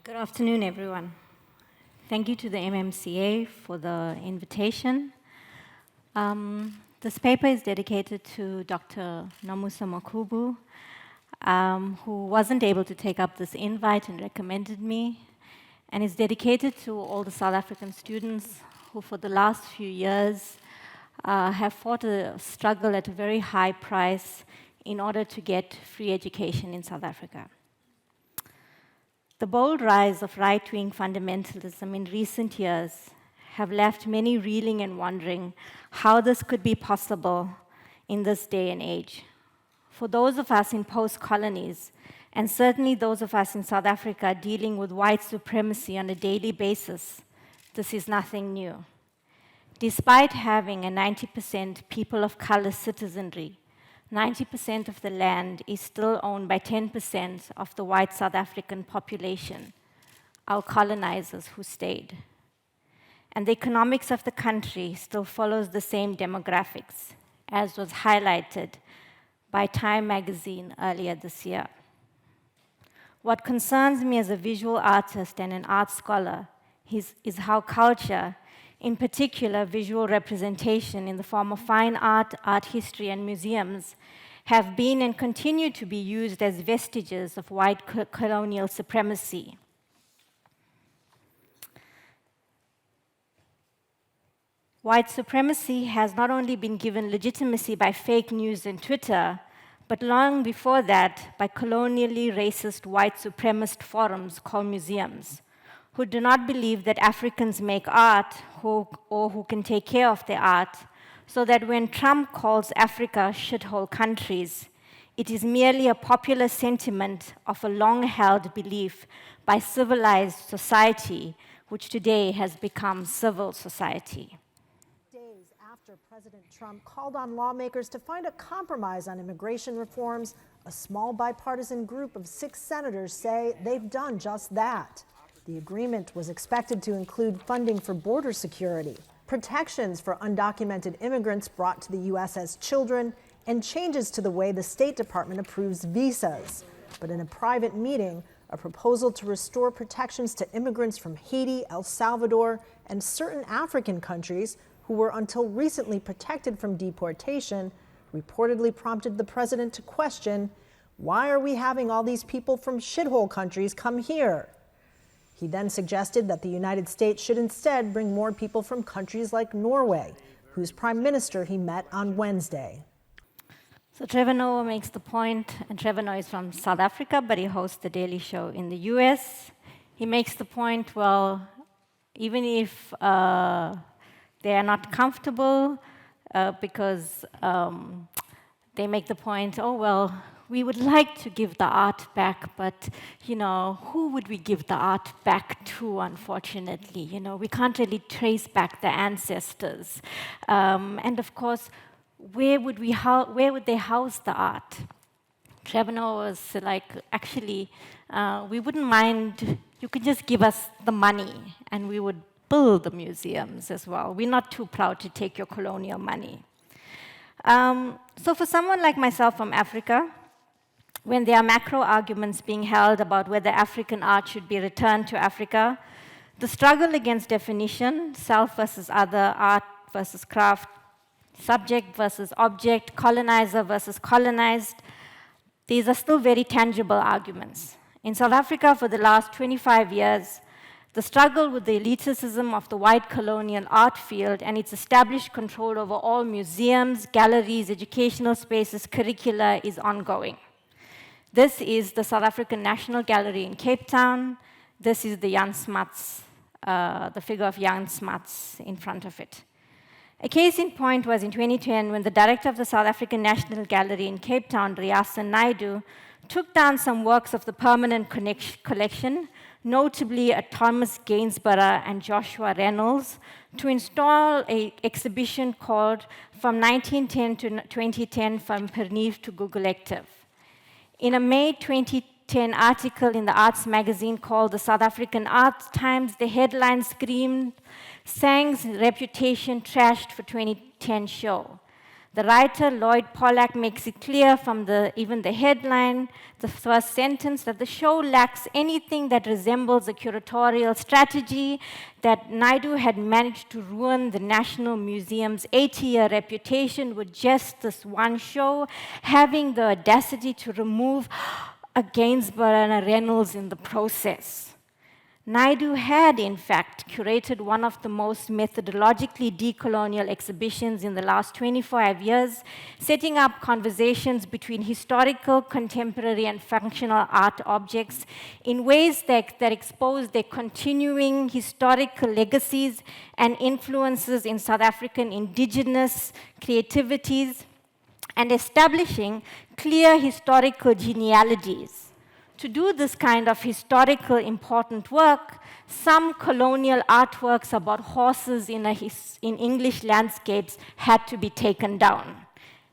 Good afternoon, everyone. Thank you to the MMCA for the invitation. This paper is dedicated to Dr. Nomusa Makubu, who wasn't able to take up this invite and recommended me, and is dedicated to all the South African students who for the last few years have fought a struggle at a very high price in order to get free education in South Africa. The bold rise of right-wing fundamentalism in recent years have left many reeling and wondering how this could be possible in this day and age. For those of us in post-colonies, and certainly those of us in South Africa dealing with white supremacy on a daily basis, this is nothing new. Despite having a 90% people of color citizenry, 90% of the land is still owned by 10% of the white South African population, our colonizers who stayed. And the economics of the country still follows the same demographics, as was highlighted by Time magazine earlier this year. What concerns me as a visual artist and an art scholar is how culture, in particular visual representation in the form of fine art, art history, and museums, have been and continue to be used as vestiges of white colonial supremacy. White supremacy has not only been given legitimacy by fake news and Twitter, but long before that by colonially racist white supremacist forums called museums, who do not believe that Africans make art or who can take care of their art, so that when Trump calls Africa shithole countries, it is merely a popular sentiment of a long-held belief by civilized society, which today has become civil society. Days after President Trump called on lawmakers to find a compromise on immigration reforms, a small bipartisan group of 6 senators say they've done just that. The agreement was expected to include funding for border security, protections for undocumented immigrants brought to the U.S. as children, and changes to the way the State Department approves visas. But in a private meeting, a proposal to restore protections to immigrants from Haiti, El Salvador, and certain African countries who were until recently protected from deportation reportedly prompted the president to question, why are we having all these people from shithole countries come here? He then suggested that the United States should instead bring more people from countries like Norway, whose prime minister he met on Wednesday. So Trevor Noah makes the point, and Trevor Noah is from South Africa, but he hosts the Daily Show in the US. He makes the point, well, even if they are not comfortable because they make the point, oh, well, we would like to give the art back, but, who would we give the art back to, unfortunately? We can't really trace back the ancestors. And of course, where would they house the art? Trevor Noah was like, actually, we wouldn't mind, you could just give us the money, and we would build the museums as well. We're not too proud to take your colonial money. So for someone like myself from Africa, when there are macro arguments being held about whether African art should be returned to Africa, the struggle against definition, self versus other, art versus craft, subject versus object, colonizer versus colonized, these are still very tangible arguments. In South Africa, for the last 25 years, the struggle with the elitism of the white colonial art field and its established control over all museums, galleries, educational spaces, curricula is ongoing. This is the South African National Gallery in Cape Town. This is the Jan Smuts, the figure of Jan Smuts in front of it. A case in point was in 2010 when the director of the South African National Gallery in Cape Town, Riasa Naidu, took down some works of the permanent collection, notably a Thomas Gainsborough and Joshua Reynolds, to install an exhibition called From 1910 to 2010 From Pernief to Gugulective. In a May 2010 article in the arts magazine called the South African Arts Times, the headline screamed, Sang's reputation trashed for 2010 show. The writer, Lloyd Pollack, makes it clear from even the headline, the first sentence, that the show lacks anything that resembles a curatorial strategy, that Naidu had managed to ruin the National Museum's 80-year reputation with just this one show, having the audacity to remove a Gainsborough and a Reynolds in the process. Naidu had, in fact, curated one of the most methodologically decolonial exhibitions in the last 25 years, setting up conversations between historical, contemporary, and functional art objects in ways that expose their continuing historical legacies and influences in South African indigenous creativities, and establishing clear historical genealogies. To do this kind of historical important work, some colonial artworks about horses in English landscapes had to be taken down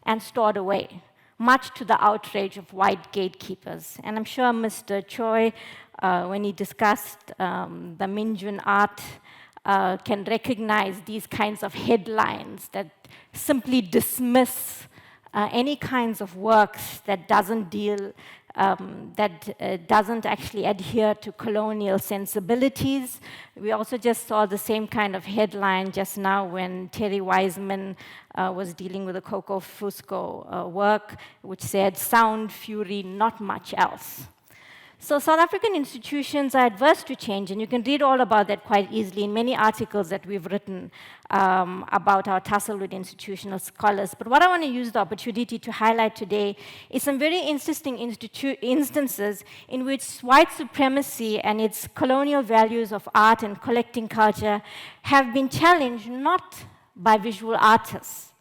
and stored away, much to the outrage of white gatekeepers. And I'm sure Mr. Choi, when he discussed the Minjun art, can recognize these kinds of headlines that simply dismiss any kinds of works that doesn't actually adhere to colonial sensibilities. We also just saw the same kind of headline just now when Terry Wiseman was dealing with the Coco Fusco work, which said, "Sound, fury, not much else." So South African institutions are adverse to change, and you can read all about that quite easily in many articles that we've written about our tussle with institutional scholars. But what I want to use the opportunity to highlight today is some very interesting instances in which white supremacy and its colonial values of art and collecting culture have been challenged not by visual artists,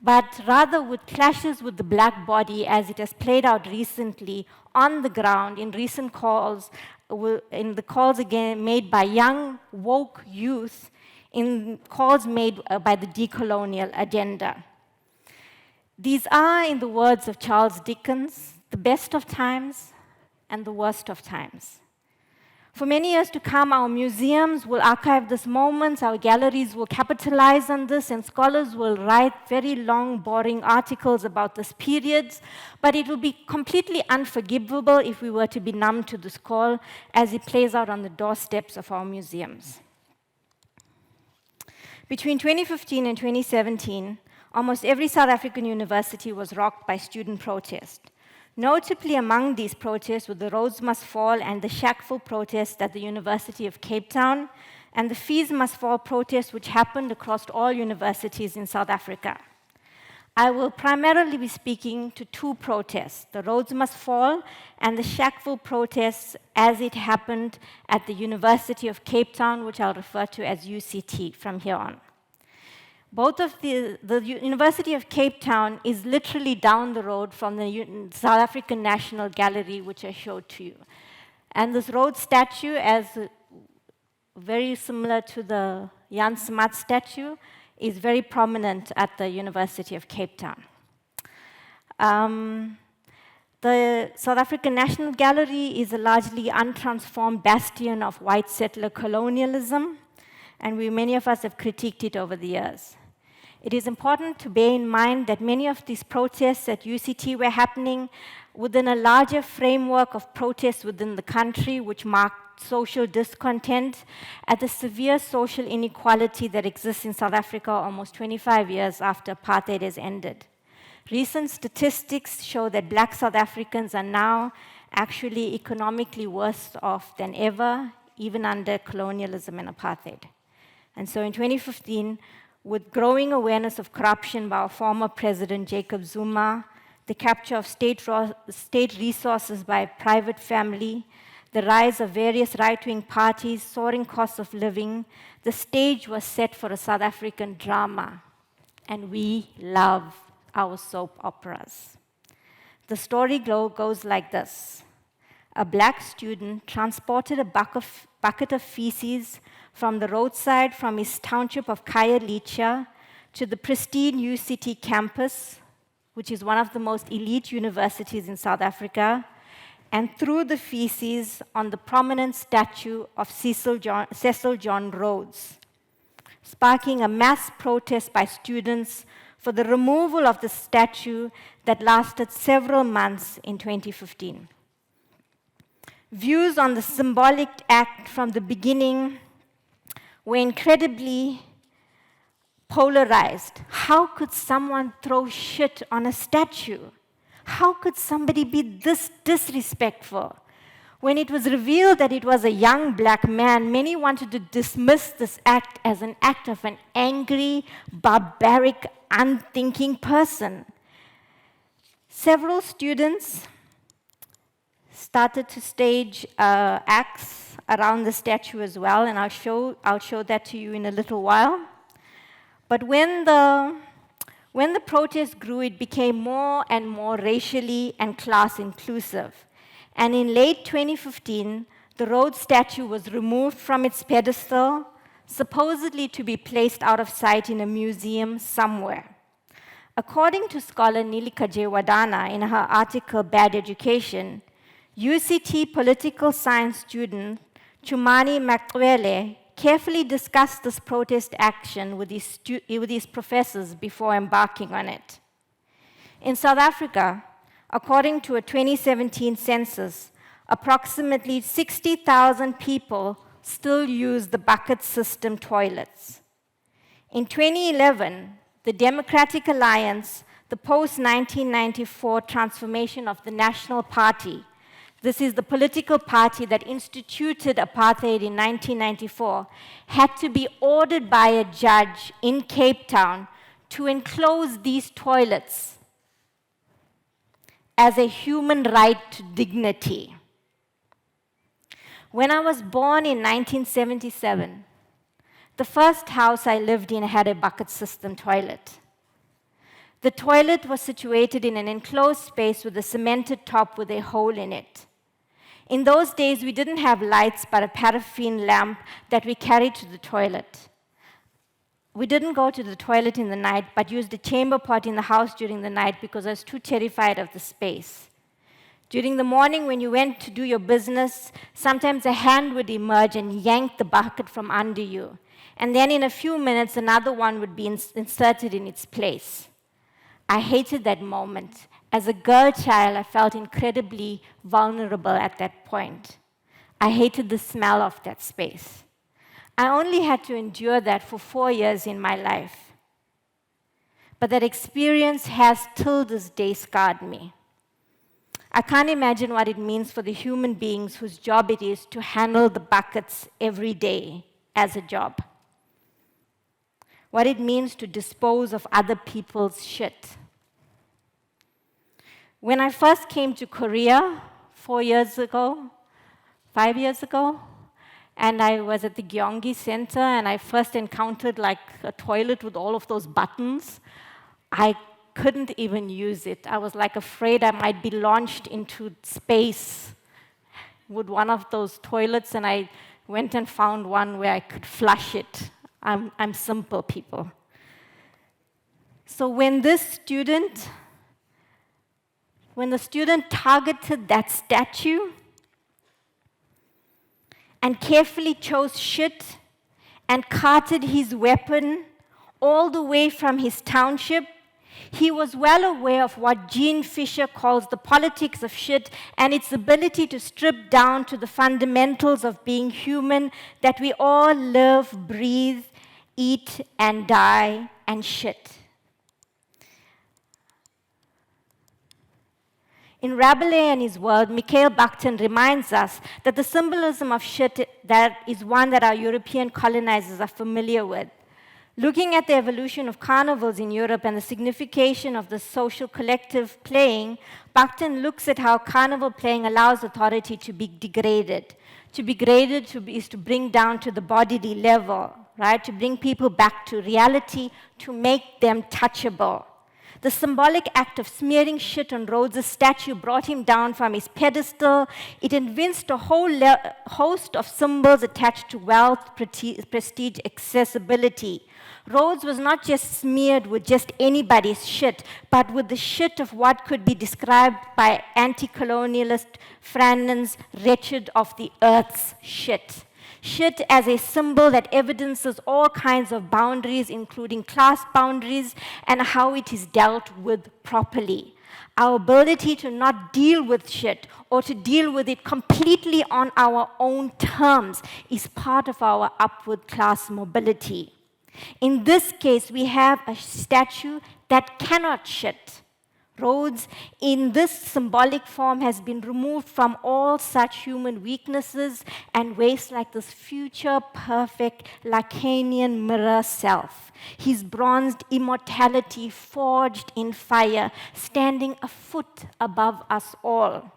but rather with clashes with the black body as it has played out recently on the ground in recent calls, in the calls again made by young, woke youth, in calls made by the decolonial agenda. These are, in the words of Charles Dickens, the best of times and the worst of times. For many years to come, our museums will archive these moments, our galleries will capitalize on this, and scholars will write very long, boring articles about these periods, but it will be completely unforgivable if we were to be numb to this call as it plays out on the doorsteps of our museums. Between 2015 and 2017, almost every South African university was rocked by student protest. Notably among these protests were the Rhodes Must Fall and the Shackful protests at the University of Cape Town, and the Fees Must Fall protests, which happened across all universities in South Africa. I will primarily be speaking to two protests, the Rhodes Must Fall and the Shackful protests as it happened at the University of Cape Town, which I'll refer to as UCT from here on. Both of the University of Cape Town is literally down the road from the South African National Gallery, which I showed to you. And this Rhodes statue, as very similar to the Jan Smuts statue, is very prominent at the University of Cape Town. The South African National Gallery is a largely untransformed bastion of white settler colonialism, and many of us have critiqued it over the years. It is important to bear in mind that many of these protests at UCT were happening within a larger framework of protests within the country, which marked social discontent at the severe social inequality that exists in South Africa almost 25 years after apartheid has ended. Recent statistics show that Black South Africans are now actually economically worse off than ever, even under colonialism and apartheid. And so in 2015, with growing awareness of corruption by our former president, Jacob Zuma, the capture of state resources by a private family, the rise of various right-wing parties, soaring costs of living, the stage was set for a South African drama. And we love our soap operas. The story goes like this. A black student transported a bucket of feces from the roadside from his township of Khayelitsha to the pristine UCT campus, which is one of the most elite universities in South Africa, and threw the feces on the prominent statue of Cecil John Rhodes. sparking a mass protest by students for the removal of the statue that lasted several months in 2015. Views on the symbolic act from the beginning were incredibly polarized. How could someone throw shit on a statue? How could somebody be this disrespectful? When it was revealed that it was a young black man, many wanted to dismiss this act as an act of an angry, barbaric, unthinking person. Several students started to stage acts around the statue as well, and I'll show that to you in a little while. But when the protest grew, it became more and more racially and class inclusive. And in late 2015, the Rhodes statue was removed from its pedestal, supposedly to be placed out of sight in a museum somewhere. According to scholar Nilika Wadana in her article Bad Education, UCT political science student Chumani Makwele carefully discussed this protest action with his professors before embarking on it. In South Africa, according to a 2017 census, approximately 60,000 people still use the bucket system toilets. In 2011, the Democratic Alliance, the post-1994 transformation of the National Party, this is the political party that instituted apartheid in 1994, had to be ordered by a judge in Cape Town to enclose these toilets as a human right to dignity. When I was born in 1977, the first house I lived in had a bucket system toilet. The toilet was situated in an enclosed space with a cemented top with a hole in it. In those days, we didn't have lights but a paraffin lamp that we carried to the toilet. We didn't go to the toilet in the night, but used a chamber pot in the house during the night because I was too terrified of the space. During the morning, when you went to do your business, sometimes a hand would emerge and yank the bucket from under you. And then in a few minutes, another one would be inserted in its place. I hated that moment. As a girl child, I felt incredibly vulnerable at that point. I hated the smell of that space. I only had to endure that for 4 years in my life. But that experience has till this day scarred me. I can't imagine what it means for the human beings whose job it is to handle the buckets every day as a job. What it means to dispose of other people's shit. When I first came to Korea 5 years ago, and I was at the Gyeonggi Center, and I first encountered like a toilet with all of those buttons, I couldn't even use it. I was like afraid I might be launched into space with one of those toilets, and I went and found one where I could flush it. I'm simple, people. So when the student targeted that statue and carefully chose shit and carted his weapon all the way from his township, he was well aware of what Jean Fisher calls the politics of shit and its ability to strip down to the fundamentals of being human, that we all live, breathe, eat, and die, and shit. In Rabelais and his world, Mikhail Bakhtin reminds us that the symbolism of shit that is one that our European colonizers are familiar with. Looking at the evolution of carnivals in Europe and the signification of the social collective playing, Bakhtin looks at how carnival playing allows authority to be degraded. To be degraded is to bring down to the bodily level, right? To bring people back to reality, to make them touchable. The symbolic act of smearing shit on Rhodes' statue brought him down from his pedestal. It evinced a whole host of symbols attached to wealth, prestige, accessibility. Rhodes was not just smeared with just anybody's shit, but with the shit of what could be described by anti-colonialist Franon's wretched of the earth's shit. Shit as a symbol that evidences all kinds of boundaries, including class boundaries, and how it is dealt with properly. Our ability to not deal with shit or to deal with it completely on our own terms is part of our upward class mobility. In this case, we have a statue that cannot shit. Rhodes, in this symbolic form, has been removed from all such human weaknesses and wastes like this future perfect Lacanian mirror self. His bronzed immortality forged in fire, standing a foot above us all.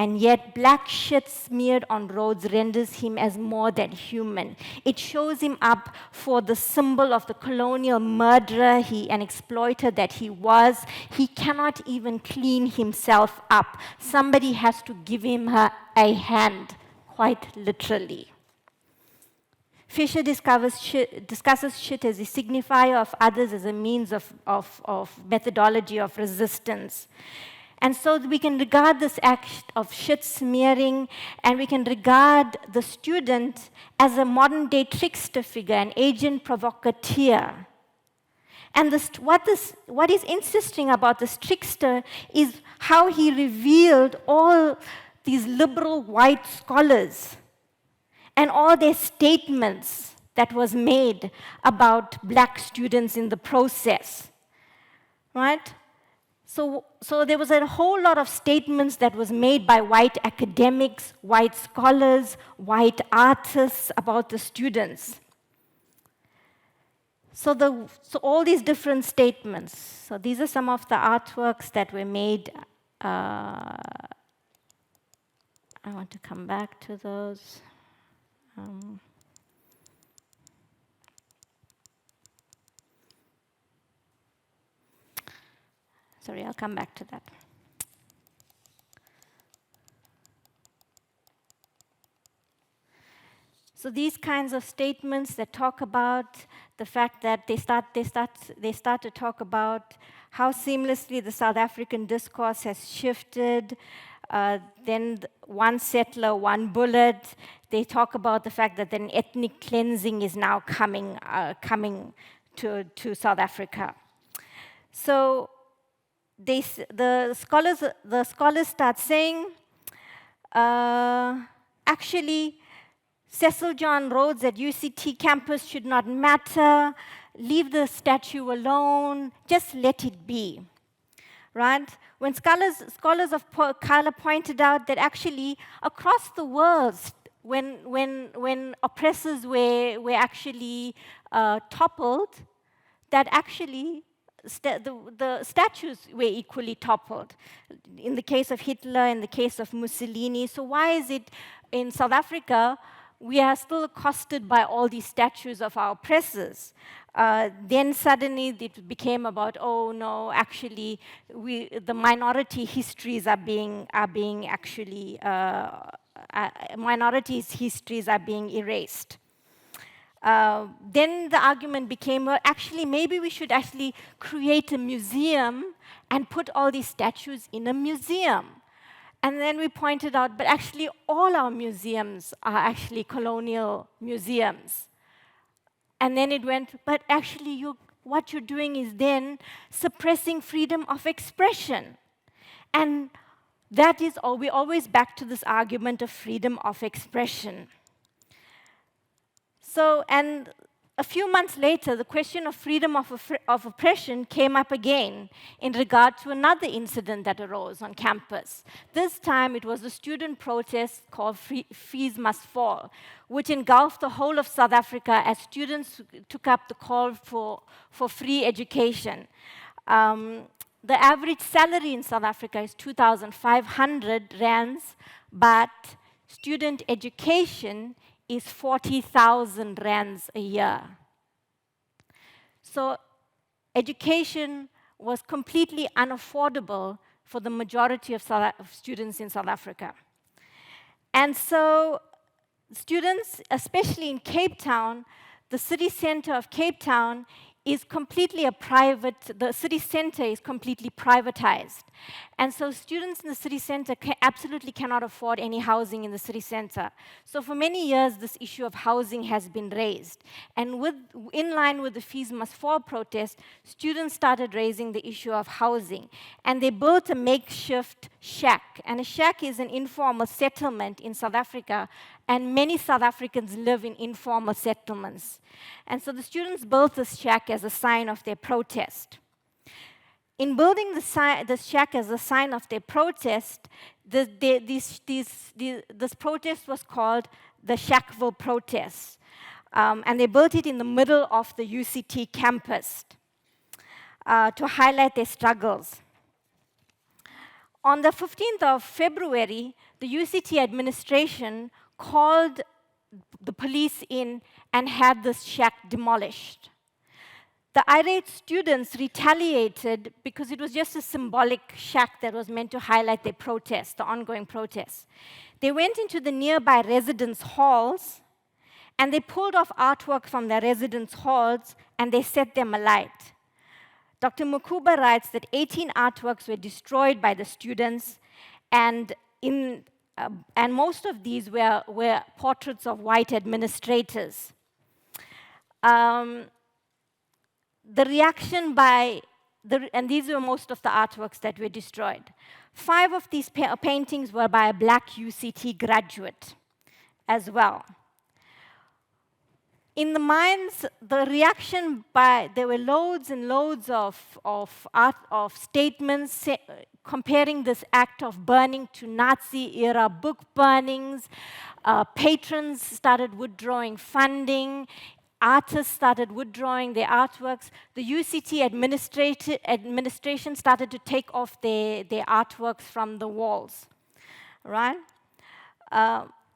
And yet, black shit smeared on Rhodes renders him as more than human. It shows him up for the symbol of the colonial murderer and exploiter that he was. He cannot even clean himself up. Somebody has to give him a hand, quite literally. Fisher discusses shit as a signifier of others, as a means of methodology of resistance. And so we can regard this act of shit smearing, and we can regard the student as a modern-day trickster figure, an agent provocateur. And what is interesting about this trickster is how he revealed all these liberal white scholars and all their statements that was made about black students in the process, right? So there was a whole lot of statements that was made by white academics, white scholars, white artists about the students. So all these different statements. So these are some of the artworks that were made. I want to come back to those. Sorry, I'll come back to that. So these kinds of statements that talk about the fact that they start to talk about how seamlessly the South African discourse has shifted. Then one settler, one bullet. They talk about the fact that an ethnic cleansing is now coming to South Africa. So the scholars start saying, actually, Cecil John Rhodes at UCT campus should not matter. Leave the statue alone. Just let it be, right? When scholars of color pointed out that actually across the world, when oppressors were actually toppled, that actually the statues were equally toppled. In the case of Hitler, in the case of Mussolini. So why is it in South Africa we are still accosted by all these statues of our oppressors? Then suddenly it became about, oh no, actually the minority histories are being actually minorities' histories are being erased. Then the argument became, well, actually, maybe we should actually create a museum and put all these statues in a museum. And then we pointed out, but actually all our museums are actually colonial museums. And then it went, but actually what you're doing is then suppressing freedom of expression. And that is, we're always back to this argument of freedom of expression. So, and a few months later, the question of freedom of oppression came up again in regard to another incident that arose on campus. This time, it was a student protest called Fees Must Fall, which engulfed the whole of South Africa as students took up the call for free education. The average salary in South Africa is 2,500 rands, but student education is 40,000 rands a year. So education was completely unaffordable for the majority of students in South Africa. And so students, especially in Cape Town, the city center of Cape Town, is completely the city center is completely privatized. And so students in the city center absolutely cannot afford any housing in the city center. So for many years, this issue of housing has been raised. And in line with the Fees Must Fall protest, students started raising the issue of housing. And they built a makeshift shack. And a shack is an informal settlement in South Africa, and many South Africans live in informal settlements. And so the students built this shack as a sign of their protest. In building the shack as a sign of their protest, this protest was called the Shackville Protest. And they built it in the middle of the UCT campus to highlight their struggles. On the 15th of February, the UCT administration called the police in and had this shack demolished. The irate students retaliated because it was just a symbolic shack that was meant to highlight their protest, the ongoing protests. They went into the nearby residence halls, and they pulled off artwork from their residence halls, and they set them alight. Dr. Mukuba writes that 18 artworks were destroyed by the students, and most of these were portraits of white administrators. The reaction and these were most of the artworks that were destroyed. 5 of these paintings were by a black UCT graduate as well. In the minds, the reaction there were loads and loads of statements comparing this act of burning to Nazi-era book burnings. Patrons started withdrawing funding. Artists started withdrawing their artworks. The UCT administration started to take off their artworks from the walls, right?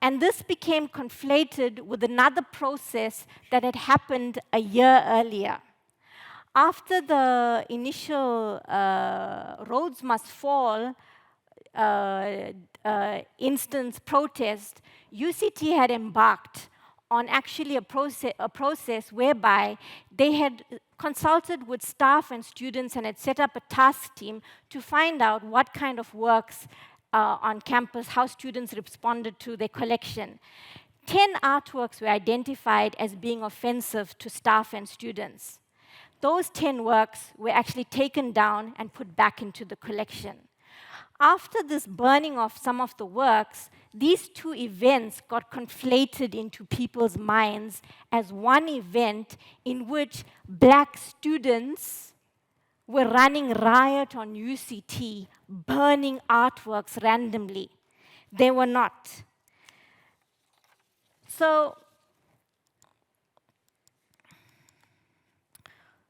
And this became conflated with another process that had happened a year earlier. After the initial Rhodes Must Fall instance protest, UCT had embarked on actually a process whereby they had consulted with staff and students and had set up a task team to find out what kind of works on campus, how students responded to their collection. 10 artworks were identified as being offensive to staff and students. Those 10 works were actually taken down and put back into the collection. After this burning of some of the works, these 2 events got conflated into people's minds as one event in which black students were running riot on UCT, burning artworks randomly. They were not. So,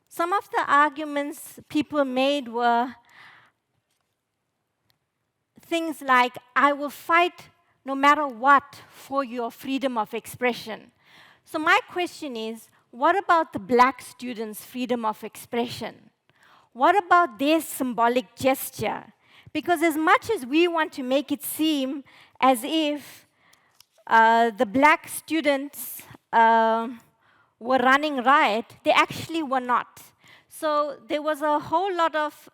some of the arguments people made were things like, I will fight no matter what for your freedom of expression. So my question is, what about the black students' freedom of expression? What about their symbolic gesture? Because as much as we want to make it seem as if the black students were running riot, they actually were not. So there was a whole lot of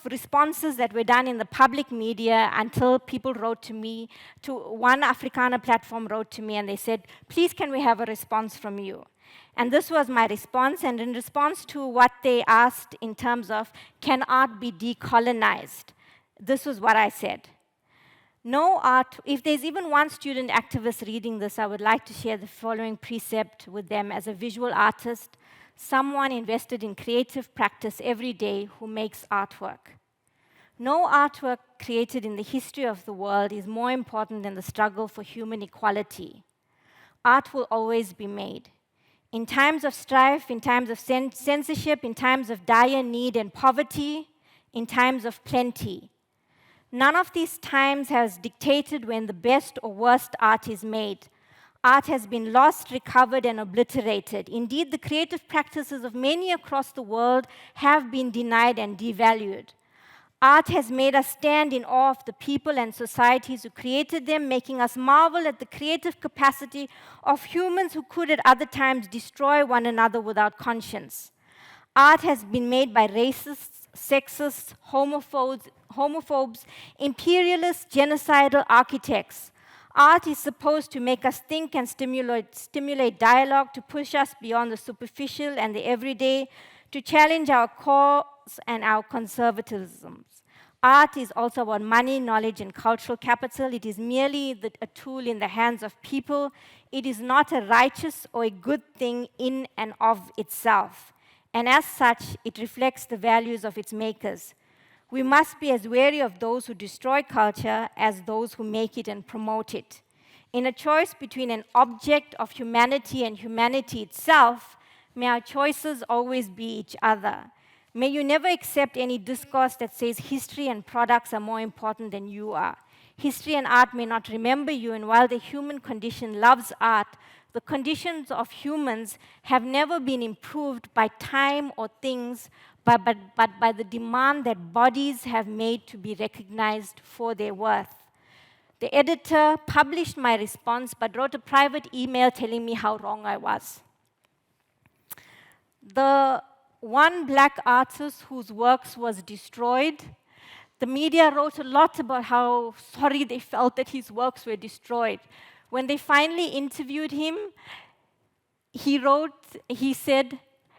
responses that were done in the public media until people wrote to me. One Afrikaner platform wrote to me and they said, please can we have a response from you? And this was my response, and in response to what they asked in terms of, can art be decolonized? This was what I said. No art, if there's even one student activist reading this, I would like to share the following precept with them as a visual artist, someone invested in creative practice every day who makes artwork. No artwork created in the history of the world is more important than the struggle for human equality. Art will always be made. In times of strife, in times of censorship, in times of dire need and poverty, in times of plenty. None of these times has dictated when the best or worst art is made. Art has been lost, recovered, and obliterated. Indeed, the creative practices of many across the world have been denied and devalued. Art has made us stand in awe of the people and societies who created them, making us marvel at the creative capacity of humans who could at other times destroy one another without conscience. Art has been made by racists, sexists, homophobes, imperialists, genocidal architects. Art is supposed to make us think and stimulate dialogue, to push us beyond the superficial and the everyday, to challenge our cores and our conservatisms. Art is also about money, knowledge, and cultural capital. It is merely a tool in the hands of people. It is not a righteous or a good thing in and of itself. And as such, it reflects the values of its makers. We must be as wary of those who destroy culture as those who make it and promote it. In a choice between an object of humanity and humanity itself, may our choices always be each other. May you never accept any discourse that says history and products are more important than you are. History and art may not remember you, and while the human condition loves art, the conditions of humans have never been improved by time or things, but by the demand that bodies have made to be recognized for their worth. The editor published my response, but wrote a private email telling me how wrong I was. The one black artist whose works was destroyed, the media wrote a lot about how sorry they felt that his works were destroyed. When they finally interviewed him, he said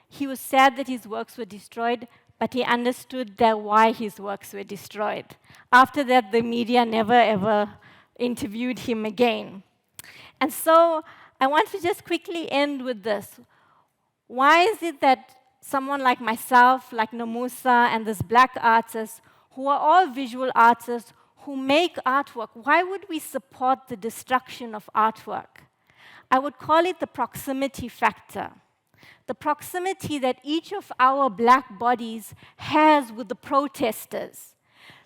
he was sad that his works were destroyed, but he understood why his works were destroyed. After that, the media never ever interviewed him again. And so I want to just quickly end with this. Why is it that someone like myself, like Nomusa, and this black artist, who are all visual artists, who make artwork, why would we support the destruction of artwork? I would call it the proximity factor. The proximity that each of our black bodies has with the protesters.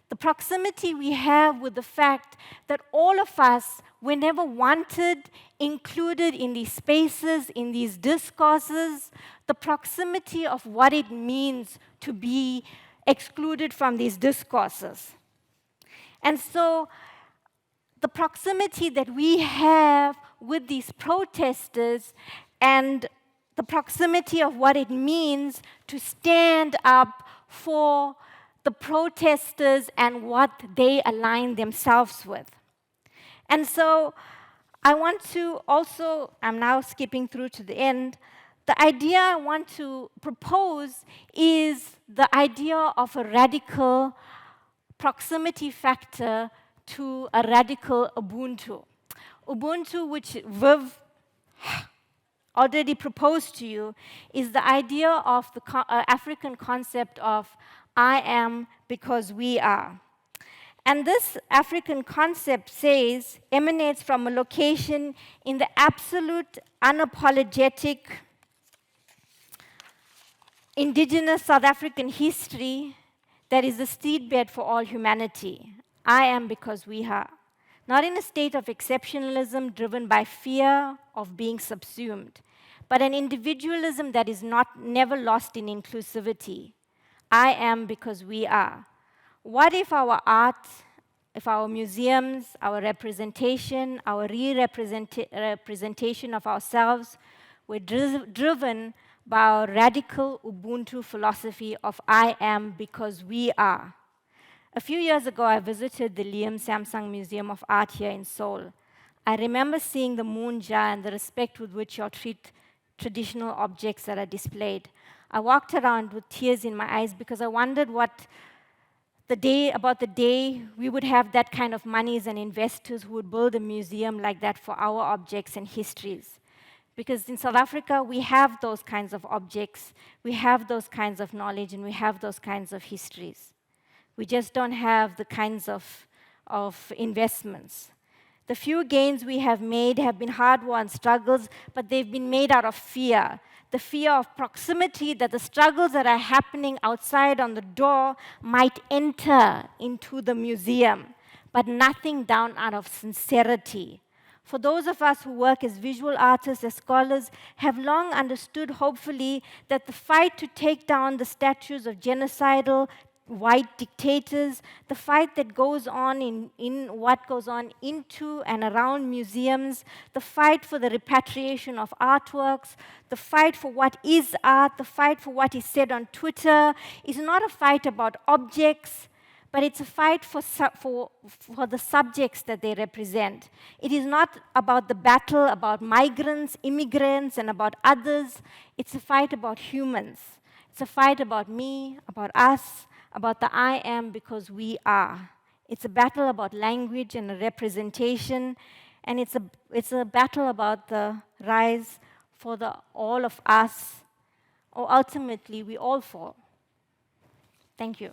The proximity we have with the fact that all of us were never wanted, included in these spaces, in these discourses. The proximity of what it means to be excluded from these discourses. And so the proximity that we have with these protesters and the proximity of what it means to stand up for the protesters and what they align themselves with. And so I want to also, I'm now skipping through to the end, the idea I want to propose is the idea of a radical proximity factor to a radical Ubuntu. Ubuntu, which Viv already proposed to you, is the idea of the African concept of I am because we are. And this African concept emanates from a location in the absolute, unapologetic, indigenous South African history that is the seedbed for all humanity. I am because we are. Not in a state of exceptionalism driven by fear of being subsumed, but an individualism that is never lost in inclusivity. I am because we are. What if our art, if our museums, our representation, our representation of ourselves were driven by our radical Ubuntu philosophy of I am because we are? A few years ago, I visited the Liam Samsung Museum of Art here in Seoul. I remember seeing the moonja and the respect with which you treat traditional objects that are displayed. I walked around with tears in my eyes because I wondered about the day we would have that kind of monies and investors who would build a museum like that for our objects and histories. Because in South Africa, we have those kinds of objects, we have those kinds of knowledge, and we have those kinds of histories. We just don't have the kinds of investments. The few gains we have made have been hard-won struggles, but they've been made out of fear. The fear of proximity, that the struggles that are happening outside on the door might enter into the museum, but nothing down out of sincerity. For those of us who work as visual artists, as scholars, have long understood, hopefully, that the fight to take down the statues of genocidal, white dictators, the fight that goes on in what goes on into and around museums, the fight for the repatriation of artworks, the fight for what is art, the fight for what is said on Twitter, is not a fight about objects, but it's a fight for the subjects that they represent. It is not about the battle about migrants, immigrants, and about others. It's a fight about humans. It's a fight about me, about us, about the I am because we are. It's a battle about language and representation, and it's a battle about the rise for the all of us, or ultimately we all fall. Thank you.